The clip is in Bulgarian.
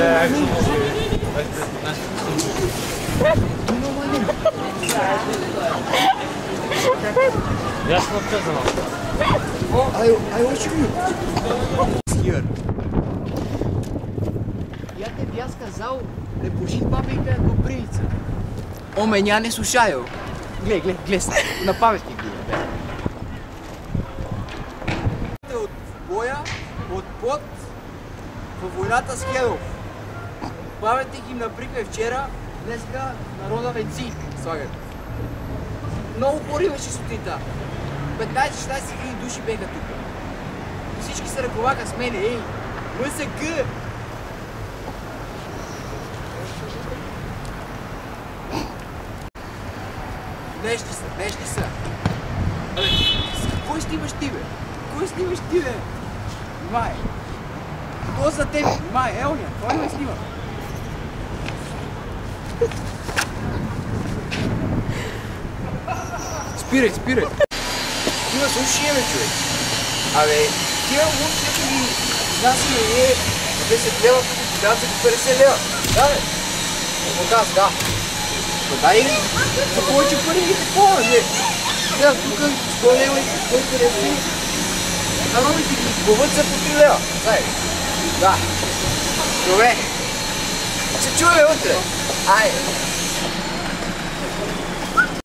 Ja sam odkazala. Aj, hoću mi. Here. Я те бях сказал да пуши папика Копривица. О, меня не слушаю. Гледай, на паметник гледай. От боя, от пот, във войната с Хедов. Паметник им наприква вчера, днеска народа венци слагат. Много хора имаше сутринта. 15-16 хиляди души беха тук. Всички се ръковаха с мене, ей! МСГ! Днешни са. Абе, кой снимаш ти, бе? Кой снимаш ти, бе? Внимай! Кой за теб? Внимай, Елния, кой ме снима? Спирай! Тива слушай, бе, човек. Абе, тия лук, които ги изнасяме ние на 10 лева, които трябва за 50 лева. Да, бе. Какво да. Дай за повече пари и такова, бе. Сега тук 100 лева и 150. Народите ги глават за по 3 лева. Дай. Да. Добре. Се чуе утре. Айде.